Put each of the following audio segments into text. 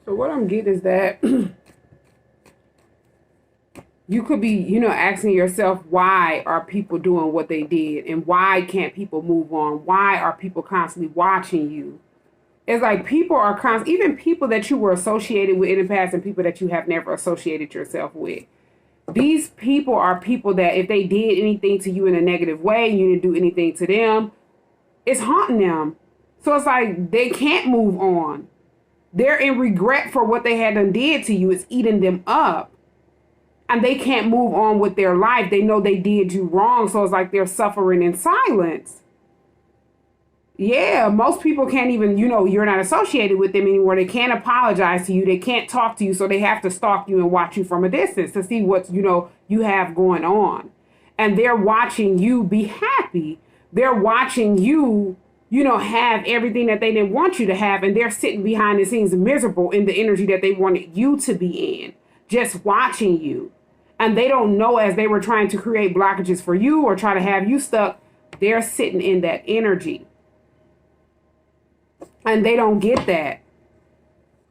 So what I'm getting is that you could be, asking yourself, why are people doing what they did? And why can't people move on? Why are people constantly watching you? It's like people are even people that you were associated with in the past and people that you have never associated yourself with. These people are people that if they did anything to you in a negative way, you didn't do anything to them, it's haunting them. So it's like they can't move on. They're in regret for what they had done did to you. It's eating them up. And they can't move on with their life. They know they did you wrong. So it's like they're suffering in silence. Yeah, most people can't even, you're not associated with them anymore. They can't apologize to you. They can't talk to you. So they have to stalk you and watch you from a distance to see what, you have going on. And they're watching you be happy. They're watching you, have everything that they didn't want you to have. And they're sitting behind the scenes miserable in the energy that they wanted you to be in, just watching you. And they don't know, as they were trying to create blockages for you or try to have you stuck, they're sitting in that energy. And they don't get that.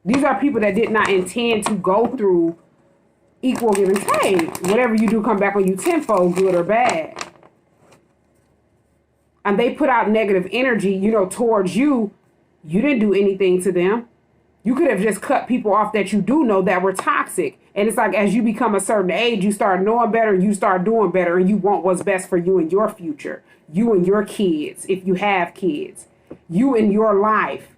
These are people that did not intend to go through equal give and take. Whatever you do come back on you tenfold, good or bad. And they put out negative energy, towards you. You didn't do anything to them. You could have just cut people off that you do know that were toxic. And it's like as you become a certain age, you start knowing better, you start doing better, and you want what's best for you and your future. You and your kids, if you have kids. You in your life.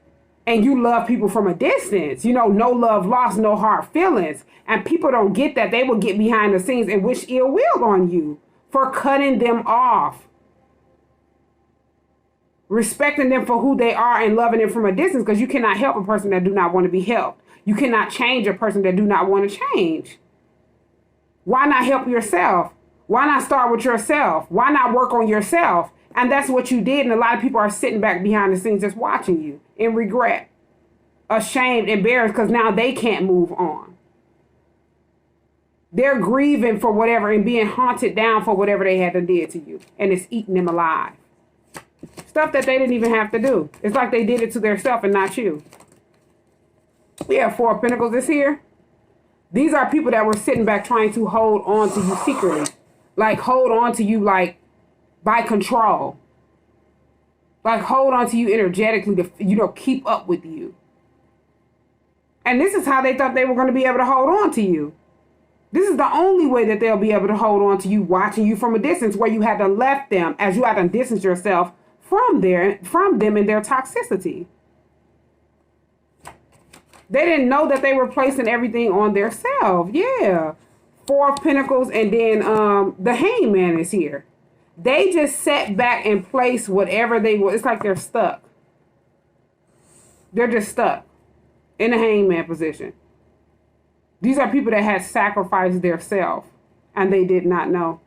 And you love people from a distance. No love lost, no hard feelings. And people don't get that. They will get behind the scenes and wish ill will on you for cutting them off. Respecting them for who they are and loving them from a distance, because you cannot help a person that do not want to be helped. You cannot change a person that do not want to change. Why not help yourself? Why not start with yourself? Why not work on yourself? And that's what you did. And a lot of people are sitting back behind the scenes just watching you in regret, ashamed, embarrassed, because now they can't move on. They're grieving for whatever and being haunted down for whatever they had to did to you. And it's eating them alive. Stuff that they didn't even have to do. It's like they did it to themselves and not you. We have Four of Pentacles this here. These are people that were sitting back trying to hold on to you secretly. Like hold on to you like by control. Like hold on to you energetically to, keep up with you. And this is how they thought they were going to be able to hold on to you. This is the only way that they'll be able to hold on to you, watching you from a distance, where you had to left them as you had to distance yourself from them and their toxicity. They didn't know that they were placing everything on their self. Yeah. Four of Pentacles, and then the Hangman is here. They just sat back and placed whatever they were. It's like they're stuck. They're just stuck in the Hangman position. These are people that had sacrificed their self and they did not know.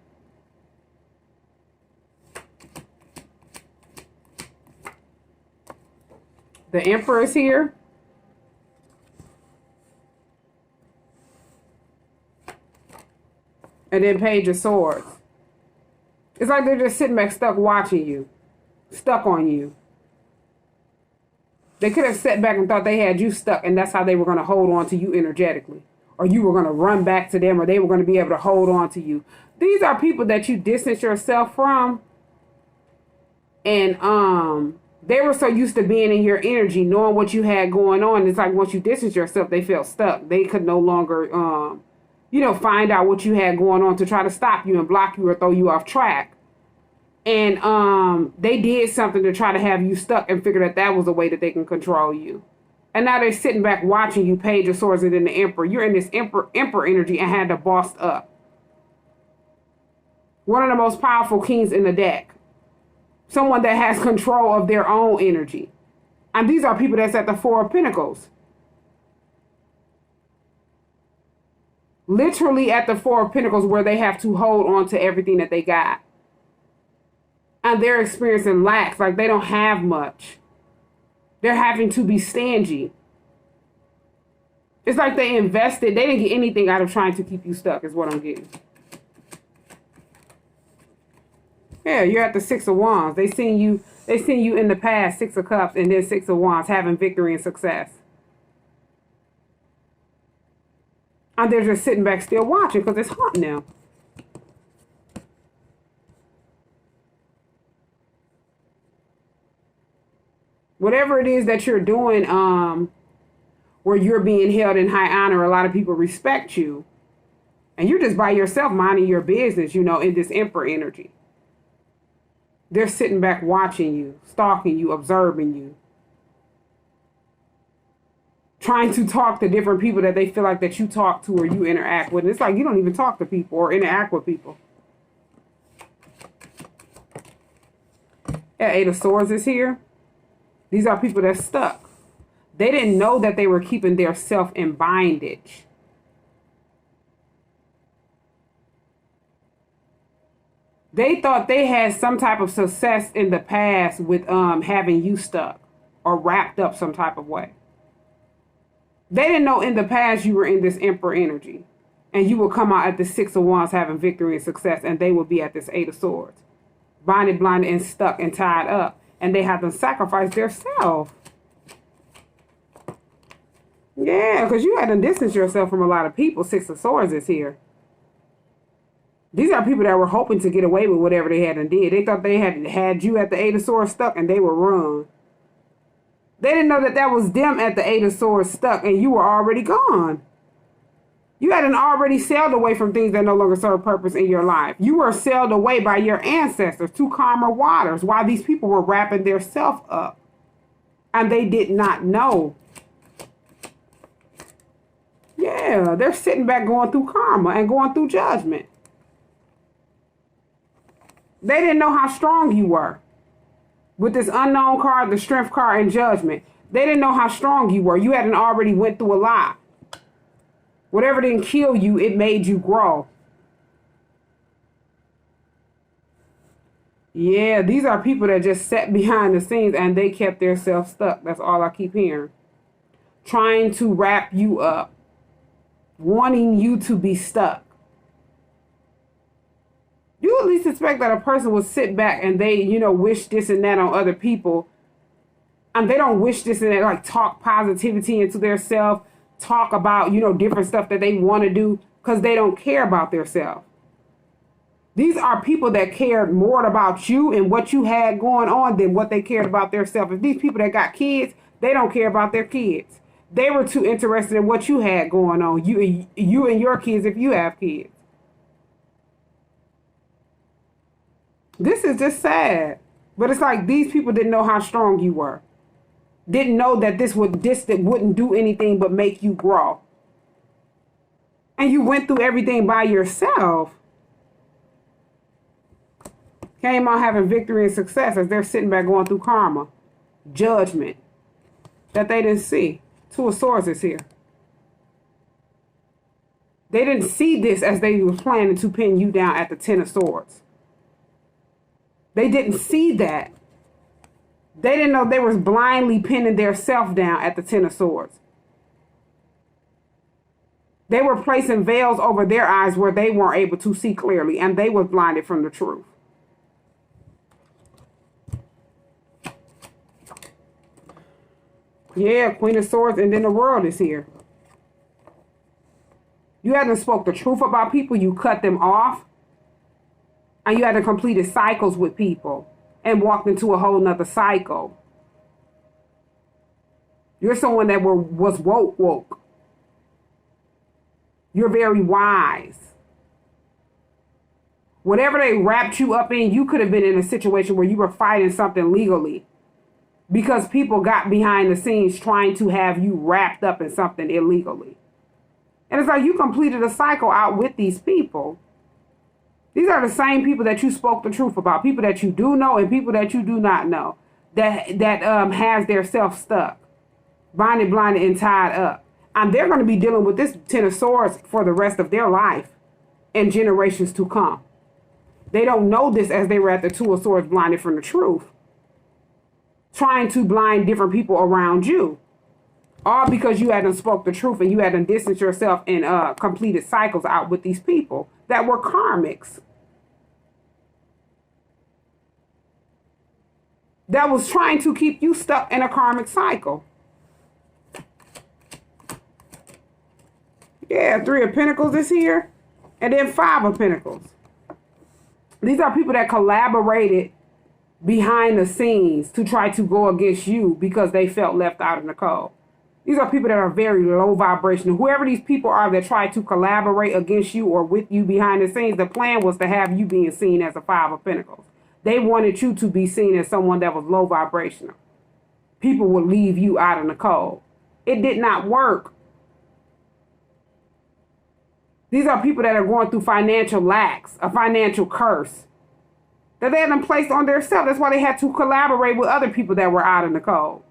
The Emperor is here. And then Page of Swords. It's like they're just sitting back stuck watching you. Stuck on you. They could have sat back and thought they had you stuck, and that's how they were going to hold on to you energetically. Or you were going to run back to them, or they were going to be able to hold on to you. These are people that you distance yourself from. And they were so used to being in your energy, knowing what you had going on. It's like once you distance yourself, they felt stuck. They could no longer, find out what you had going on to try to stop you and block you or throw you off track. And they did something to try to have you stuck and figure that was a way that they can control you. And now they're sitting back watching you, Page of Swords, and then the Emperor. You're in this Emperor energy and had to boss up. One of the most powerful kings in the deck. Someone that has control of their own energy. And these are people that's at the Four of Pentacles. Literally at the Four of Pentacles, where they have to hold on to everything that they got. And they're experiencing lack, like they don't have much. They're having to be stingy. It's like they invested. They didn't get anything out of trying to keep you stuck, is what I'm getting. Yeah, you're at the Six of Wands. They seen you in the past, Six of Cups, and then Six of Wands, having victory and success. And they're just sitting back still watching because it's haunting them. Whatever it is that you're doing, where you're being held in high honor, a lot of people respect you. And you're just by yourself minding your business, in this emperor energy. They're sitting back watching you, stalking you, observing you. Trying to talk to different people that they feel like that you talk to or you interact with. And it's like you don't even talk to people or interact with people. That Eight of Swords is here. These are people that's stuck. They didn't know that they were keeping their self in bondage. They thought they had some type of success in the past with having you stuck or wrapped up some type of way. They didn't know in the past you were in this emperor energy and you will come out at the Six of Wands having victory and success, and they will be at this Eight of Swords, bonded, blinded, and stuck and tied up, and they have to sacrifice their self. Yeah, because you had to distance yourself from a lot of people. Six of Swords is here. These are people that were hoping to get away with whatever they had and did. They thought they had you at the Eight of Swords stuck and they would run. They didn't know that was them at the Eight of Swords stuck and you were already gone. You hadn't already sailed away from things that no longer serve purpose in your life. You were sailed away by your ancestors to calmer waters while these people were wrapping their self up. And they did not know. Yeah, they're sitting back going through karma and going through judgment. They didn't know how strong you were. With this unknown card, the strength card, and judgment. They didn't know how strong you were. You hadn't already went through a lot. Whatever didn't kill you, it made you grow. Yeah, these are people that just sat behind the scenes and they kept themselves stuck. That's all I keep hearing. Trying to wrap you up. Wanting you to be stuck. You at least expect that a person would sit back and they, wish this and that on other people. And they don't wish this and that, like talk positivity into their self, talk about, different stuff that they want to do because they don't care about their self. These are people that cared more about you and what you had going on than what they cared about their self. If these people that got kids, they don't care about their kids. They were too interested in what you had going on, you and your kids if you have kids. This is just sad. But it's like these people didn't know how strong you were. Didn't know that this wouldn't do anything but make you grow. And you went through everything by yourself. Came out having victory and success as they're sitting back going through karma. Judgment. That they didn't see. Two of Swords is here. They didn't see this as they were planning to pin you down at the Ten of Swords. They didn't see that. They didn't know they was blindly pinning their self down at the Ten of Swords. They were placing veils over their eyes where they weren't able to see clearly, and they were blinded from the truth. Yeah, Queen of Swords, and then the World is here. You hadn't spoke the truth about people, you cut them off. And you had to complete cycles with people and walked into a whole nother cycle. You're someone that was woke. You're very wise. Whatever they wrapped you up in, you could have been in a situation where you were fighting something legally because people got behind the scenes trying to have you wrapped up in something illegally. And it's like you completed a cycle out with these people. These are the same people that you spoke the truth about, people that you do know and people that you do not know, that has their self stuck, bonded, blinded, and tied up. And they're going to be dealing with this Ten of Swords for the rest of their life and generations to come. They don't know this as they were at the Two of Swords blinded from the truth, trying to blind different people around you. All because you hadn't spoke the truth and you hadn't distanced yourself and completed cycles out with these people that were karmics. That was trying to keep you stuck in a karmic cycle. Yeah, Three of Pentacles is here. And then Five of Pentacles. These are people that collaborated behind the scenes to try to go against you because they felt left out in the cold. These are people that are very low vibrational. Whoever these people are that try to collaborate against you or with you behind the scenes, the plan was to have you being seen as a Five of Pentacles. They wanted you to be seen as someone that was low vibrational. People would leave you out in the cold. It did not work. These are people that are going through financial lacks, a financial curse that they had them placed on themselves. That's why they had to collaborate with other people that were out in the cold.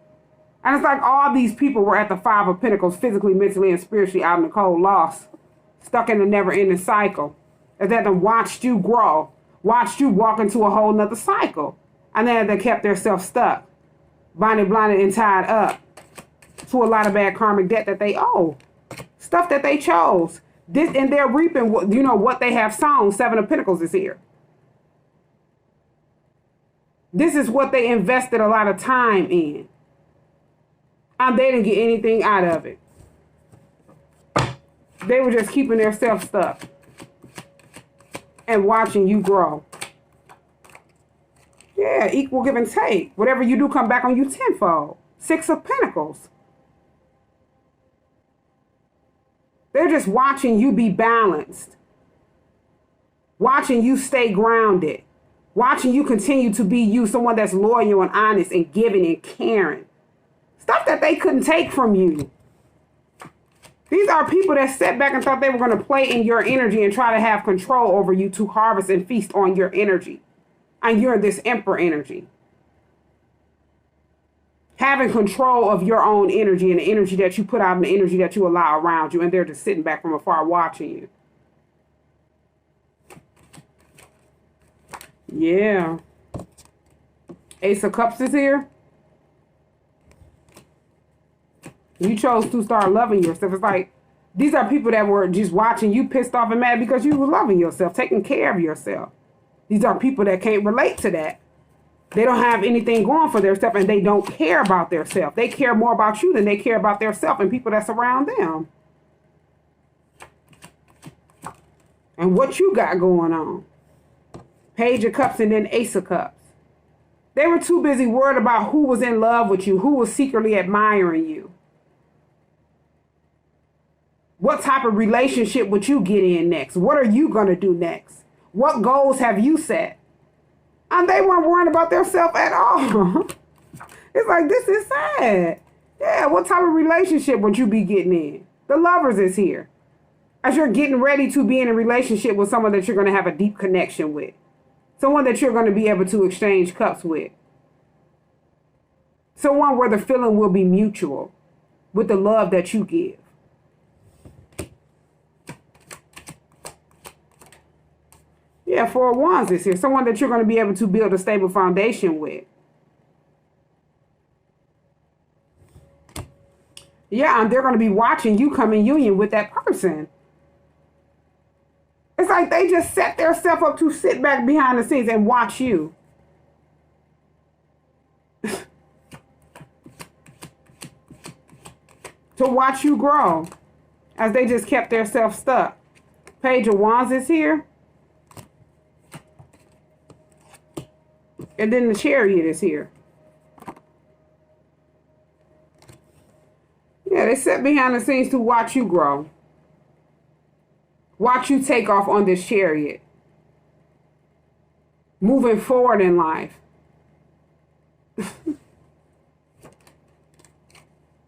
And it's like all these people were at the Five of Pentacles, physically, mentally, and spiritually out in the cold, lost, stuck in a never-ending cycle. And that them watched you grow, watched you walk into a whole nother cycle. And then they kept themselves stuck, bonded, blinded, and tied up to a lot of bad karmic debt that they owe. Stuff that they chose. This, and they're reaping, what they have sown. Seven of Pentacles is here. This is what they invested a lot of time in. And they didn't get anything out of it. They were just keeping themselves stuck and watching you grow. Yeah, equal give and take. Whatever you do come back on you tenfold. Six of Pentacles. They're just watching you be balanced. Watching you stay grounded. Watching you continue to be you, someone that's loyal and honest and giving and caring. Stuff that they couldn't take from you. These are people that sat back and thought they were going to play in your energy and try to have control over you to harvest and feast on your energy. And you're this Emperor energy. Having control of your own energy and the energy that you put out and the energy that you allow around you. And they're just sitting back from afar watching you. Yeah. Ace of Cups is here. You chose to start loving yourself. It's like these are people that were just watching you pissed off and mad because you were loving yourself, taking care of yourself. These are people that can't relate to that. They don't have anything going for themselves and they don't care about themselves. They care more about you than they care about themselves and people that surround them. And what you got going on. Page of Cups and then Ace of Cups. They were too busy worried about who was in love with you, who was secretly admiring you. What type of relationship would you get in next? What are you going to do next? What goals have you set? And they weren't worrying about themselves at all. It's like, this is sad. Yeah, what type of relationship would you be getting in? The Lovers is here. As you're getting ready to be in a relationship with someone that you're going to have a deep connection with. Someone that you're going to be able to exchange cups with. Someone where the feeling will be mutual with the love that you give. Yeah, Four of Wands is here. Someone that you're going to be able to build a stable foundation with. Yeah, and they're going to be watching you come in union with that person. It's like they just set themselves up to sit back behind the scenes and watch you. To watch you grow. As they just kept themselves stuck. Page of Wands is here. And then the Chariot is here. Yeah, they sit behind the scenes to watch you grow. Watch you take off on this chariot. Moving forward in life.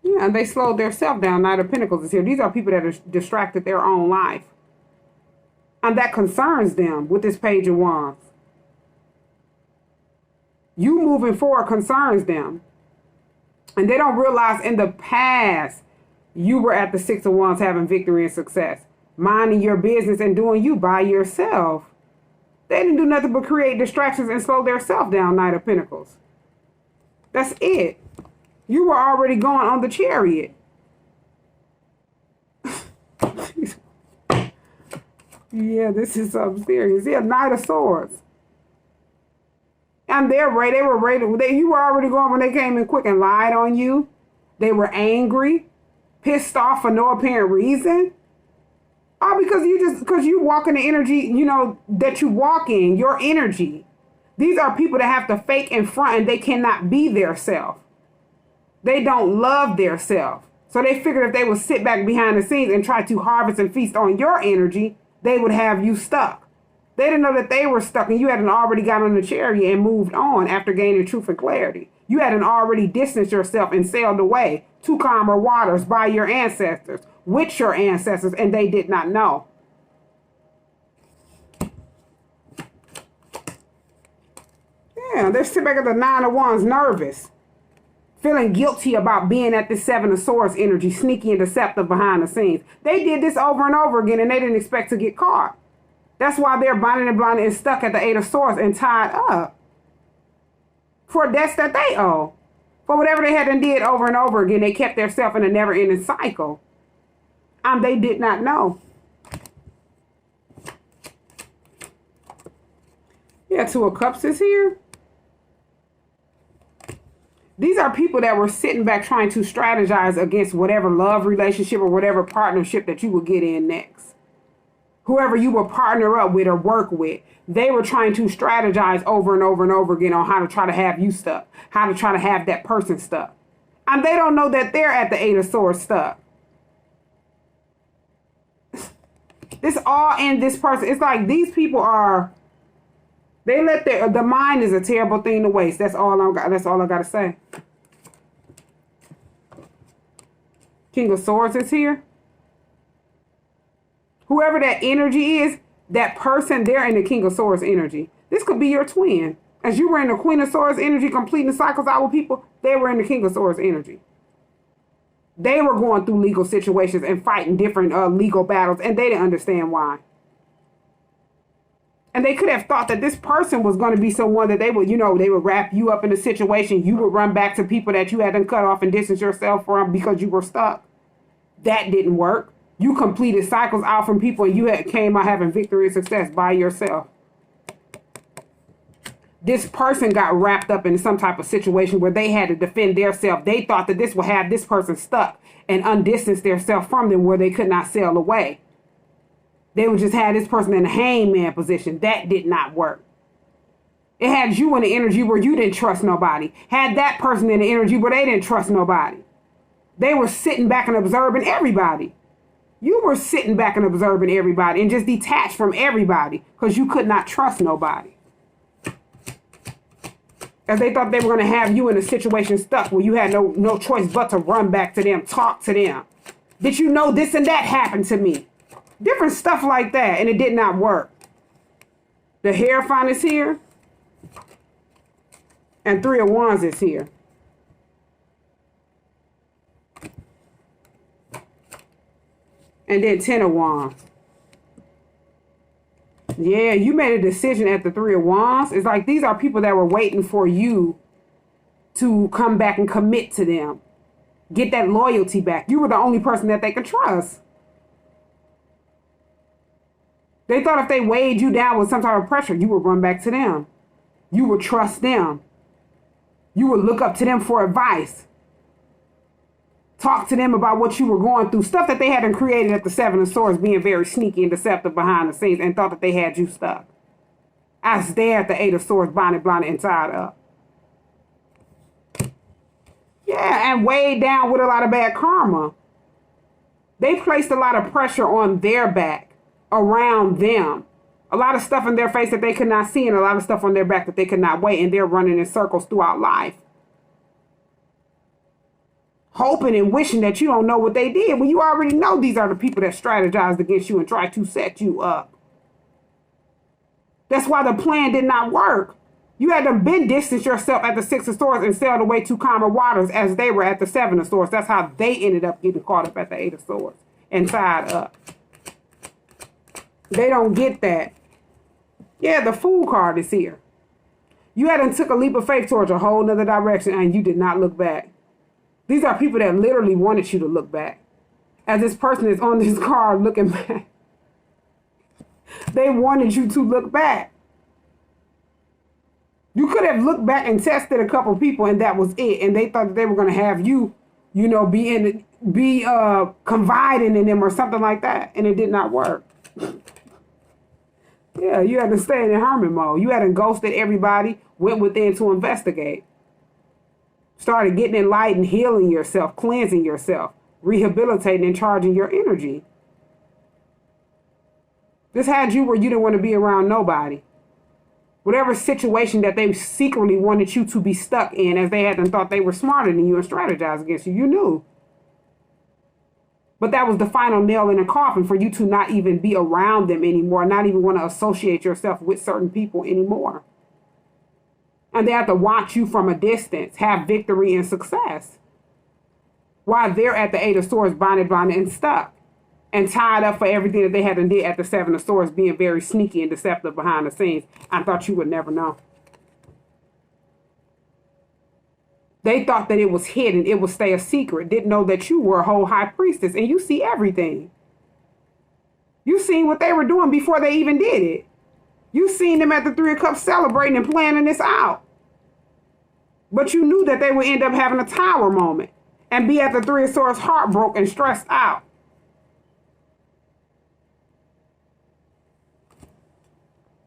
Yeah, and they slowed themselves down. Knight of Pentacles is here. These are people that are distracted their own life. And that concerns them with this Page of Wands. You moving forward concerns them. And they don't realize in the past, you were at the Six of Wands having victory and success. Minding your business and doing you by yourself. They didn't do nothing but create distractions and slow themselves down, Knight of Pentacles. That's it. You were already going on the Chariot. Yeah, this is something serious. Yeah, Knight of Swords. And they're ready. They were ready. You were already going when they came in quick and lied on you. They were angry, pissed off for no apparent reason. Oh, because you walk in the energy, you know, that you walk in, your energy. These are people that have to fake in front and they cannot be their self. They don't love their self. So they figured if they would sit back behind the scenes and try to harvest and feast on your energy, they would have you stuck. They didn't know that they were stuck and you hadn't already got on the chariot and moved on after gaining truth and clarity. You hadn't already distanced yourself and sailed away to calmer waters by your ancestors, with your ancestors, and they did not know. Yeah, they're sitting back at the 9 of Wands nervous, feeling guilty about being at the 7 of Swords energy, sneaky and deceptive behind the scenes. They did this over and over again and they didn't expect to get caught. That's why they're bonded and blinded and stuck at the 8 of Swords and tied up for debts that they owe. For whatever they had and did over and over again, they kept themselves in a never-ending cycle. They did not know. Yeah, 2 of Cups is here. These are people that were sitting back trying to strategize against whatever love relationship or whatever partnership that you would get in next. Whoever you would partner up with or work with, they were trying to strategize over and over and over again on how to try to have you stuck, how to try to have that person stuck. And they don't know that they're at the 8 of Swords stuck. This all in this person. It's like these people are, they let the mind is a terrible thing to waste. That's all I got to say. King of Swords is here. Whoever that energy is, that person, they're in the King of Swords energy. This could be your twin. As you were in the Queen of Swords energy, completing the cycles out with people, they were in the King of Swords energy. They were going through legal situations and fighting different legal battles, and they didn't understand why. And they could have thought that this person was going to be someone that they would, you know, they would wrap you up in a situation. You would run back to people that you had to cut off and distance yourself from because you were stuck. That didn't work. You completed cycles out from people and you came out having victory and success by yourself. This person got wrapped up in some type of situation where they had to defend themselves. They thought that this would have this person stuck and undistance themselves from them where they could not sail away. They would just have this person in a hangman position. That did not work. It had you in the energy where you didn't trust nobody. Had that person in the energy where they didn't trust nobody. They were sitting back and observing everybody. You were sitting back and observing everybody and just detached from everybody because you could not trust nobody. As they thought they were going to have you in a situation stuck where you had no choice but to run back to them, talk to them. Did you know this and that happened to me? Different stuff like that, and it did not work. The Hierophant is here. And 3 of Wands is here. And then 10 of Wands. Yeah, you made a decision at the 3 of Wands. It's like these are people that were waiting for you to come back and commit to them. Get that loyalty back. You were the only person that they could trust. They thought if they weighed you down with some type of pressure, you would run back to them. You would trust them. You would look up to them for advice. Talk to them about what you were going through. Stuff that they hadn't created at the 7 of Swords, being very sneaky and deceptive behind the scenes and thought that they had you stuck. As they at the 8 of Swords, bonded, blinded, and tied up. Yeah, and weighed down with a lot of bad karma. They placed a lot of pressure on their back, around them. A lot of stuff in their face that they could not see and a lot of stuff on their back that they could not weigh, and they're running in circles throughout life. Hoping and wishing that you don't know what they did when you already know these are the people that strategized against you and tried to set you up. That's why the plan did not work. You had to been distance yourself at the 6 of Swords and sailed away to calmer waters as they were at the 7 of Swords. That's how they ended up getting caught up at the 8 of Swords and tied up. They don't get that. Yeah, the Fool card is here. You hadn't took a leap of faith towards a whole nother direction and you did not look back. These are people that literally wanted you to look back. As this person is on this card looking back. They wanted you to look back. You could have looked back and tested a couple people and that was it. And they thought that they were going to have you, you know, be in be confiding in them or something like that, and it did not work. Yeah, you had to stay in hermit mode. You hadn't ghosted everybody, went within to investigate. Started getting enlightened, healing yourself, cleansing yourself, rehabilitating and charging your energy. This had you where you didn't want to be around nobody. Whatever situation that they secretly wanted you to be stuck in, as they hadn't thought they were smarter than you and strategized against you, you knew. But that was the final nail in the coffin for you to not even be around them anymore, not even want to associate yourself with certain people anymore. And they have to watch you from a distance, have victory and success, while they're at the Eight of Swords, bonded, and stuck, and tied up for everything that they had and did at the Seven of Swords, being very sneaky and deceptive behind the scenes. I thought you would never know. They thought that it was hidden, it would stay a secret, didn't know that you were a whole high priestess, and you see everything. You seen what they were doing before they even did it. You seen them at the Three of Cups celebrating and planning this out. But you knew that they would end up having a tower moment and be at the Three of Swords heartbroken and stressed out.